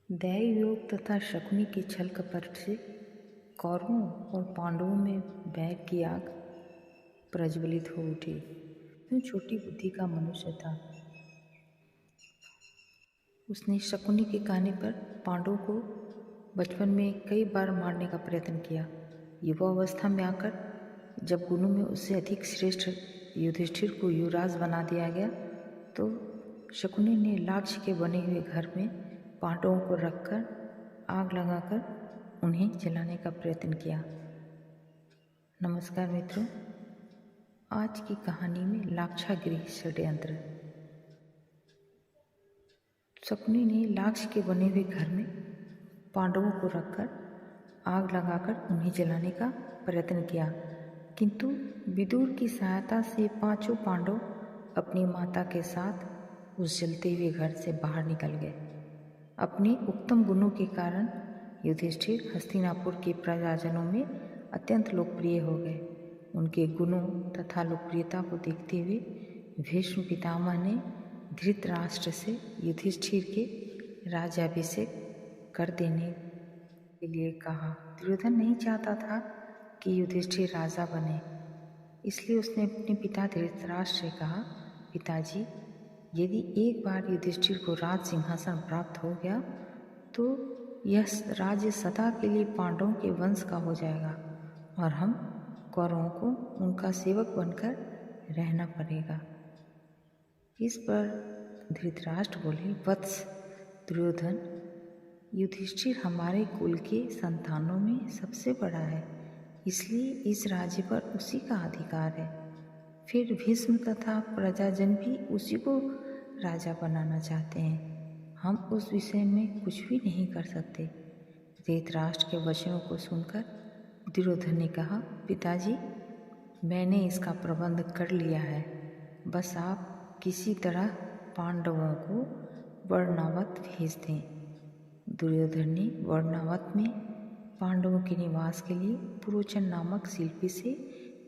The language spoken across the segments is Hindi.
दैवयोग तथा शकुनी के छल कपट से कौरवों और पांडवों में बैर की आग प्रज्वलित हो उठी। वह छोटी बुद्धि का मनुष्य था। उसने शकुनी के कहने पर पांडवों को बचपन में कई बार मारने का प्रयत्न किया। युवा अवस्था में आकर जब गुणों में उससे अधिक श्रेष्ठ युधिष्ठिर को युवराज बना दिया गया तो शकुनी ने लाक्ष के बने हुए घर में पांडवों को रखकर आग लगाकर उन्हें जलाने का प्रयत्न किया। नमस्कार मित्रों, आज की कहानी में लाक्षागृह षड्यंत्र। शकुनी ने लाक्ष के बने हुए घर में पांडवों को रखकर आग लगाकर उन्हें जलाने का प्रयत्न किया, किंतु विदुर की सहायता से पांचों पांडव अपनी माता के साथ उस जलते हुए घर से बाहर निकल गए। अपने उत्तम गुणों के कारण युधिष्ठिर हस्तिनापुर के प्रजाजनों में अत्यंत लोकप्रिय हो गए। उनके गुणों तथा लोकप्रियता को देखते हुए भीष्म पितामह ने धृतराष्ट्र से युधिष्ठिर के राज्याभिषेक कर देने के लिए कहा। दुर्योधन नहीं चाहता था कि युधिष्ठिर राजा बने, इसलिए उसने अपने पिता धृतराष्ट्र से कहा, पिताजी, यदि एक बार युधिष्ठिर को राज सिंहासन प्राप्त हो गया तो यह राज्य सदा के लिए पांडवों के वंश का हो जाएगा और हम कौरवों को उनका सेवक बनकर रहना पड़ेगा। इस पर धृतराष्ट्र बोले, वत्स दुर्योधन, युधिष्ठिर हमारे कुल के संतानों में सबसे बड़ा है, इसलिए इस राज्य पर उसी का अधिकार है। फिर भीष्म तथा प्रजाजन भी उसी को राजा बनाना चाहते हैं। हम उस विषय में कुछ भी नहीं कर सकते। धृतराष्ट्र के वचनों को सुनकर दुर्योधन ने कहा, पिताजी, मैंने इसका प्रबंध कर लिया है, बस आप किसी तरह पांडवों को वर्णावत भेज दें। दुर्योधन ने वर्णावत में पांडवों के निवास के लिए पुरोचन नामक शिल्पी से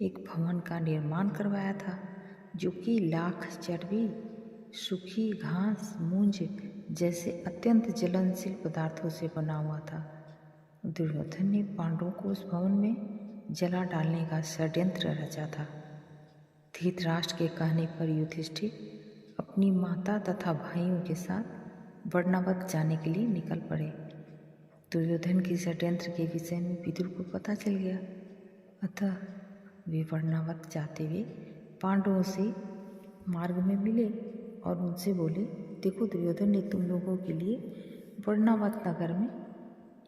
एक भवन का निर्माण करवाया था, जो कि लाख चर्बी, सूखी घास, मूंज जैसे अत्यंत ज्वलनशील पदार्थों से बना हुआ था। दुर्योधन ने पांडवों को उस भवन में जला डालने का षड्यंत्र रचा था। धृतराष्ट्र के कहने पर युधिष्ठिर अपनी माता तथा भाइयों के साथ वर्णावत जाने के लिए निकल पड़े। दुर्योधन के षड्यंत्र के विषय में विदुर को पता चल गया, अतः वे वर्णावत जाते हुए पांडवों से मार्ग में मिले और उनसे बोले, देखो, दुर्योधन ने तुम लोगों के लिए वर्णावत नगर में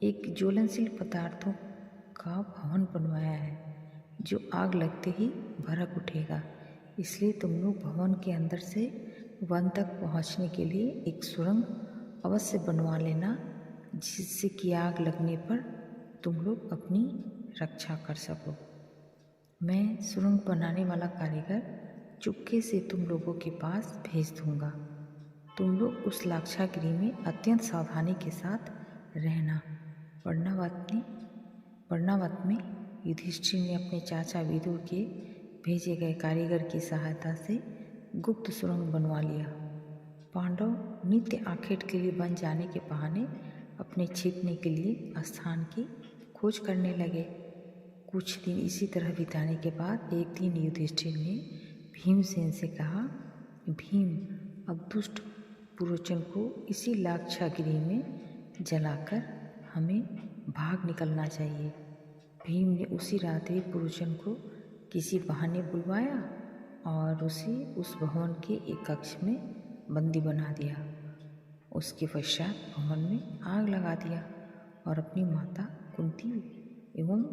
एक ज्वलनशील पदार्थों का भवन बनवाया है, जो आग लगते ही भड़क उठेगा। इसलिए तुम लोग भवन के अंदर से वन तक पहुंचने के लिए एक सुरंग अवश्य बनवा लेना, जिससे कि आग लगने पर तुम लोग अपनी रक्षा कर सको। मैं सुरंग बनाने वाला कारीगर चुपके से तुम लोगों के पास भेज दूंगा। तुम लोग उस लाक्षागृह में अत्यंत सावधानी के साथ रहना। वर्णावत में युधिष्ठिर ने अपने चाचा विदुर के भेजे गए कारीगर की सहायता से गुप्त सुरंग बनवा लिया। पांडव नित्य आखेट के लिए बन जाने के बहाने अपने छिपने के लिए स्थान की खोज करने लगे। कुछ दिन इसी तरह बिताने के बाद एक दिन युधिष्ठिर ने भीमसेन से कहा, भीम, अब दुष्ट पुरोचन को इसी लाक्षागृह में जलाकर हमें भाग निकलना चाहिए। भीम ने उसी रात ही पुरोचन को किसी बहाने बुलवाया और उसे उस भवन के एक कक्ष में बंदी बना दिया। उसके पश्चात भवन में आग लगा दिया और अपनी माता कुंती एवं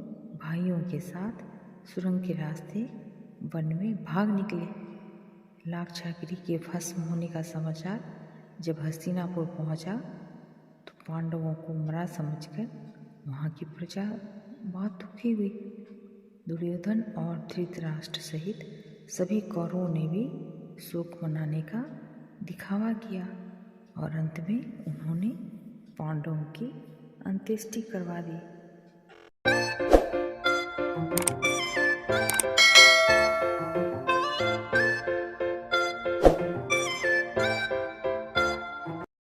भाइयों के साथ सुरंग के रास्ते वन में भाग निकले। लाक्षागृह के भस्म होने का समाचार जब हस्तिनापुर पहुंचा तो पांडवों को मरा समझकर वहां की प्रजा बहुत दुखी हुई। दुर्योधन और धृतराष्ट्र सहित सभी कौरवों ने भी शोक मनाने का दिखावा किया और अंत में उन्होंने पांडवों की अंत्येष्टि करवा दी।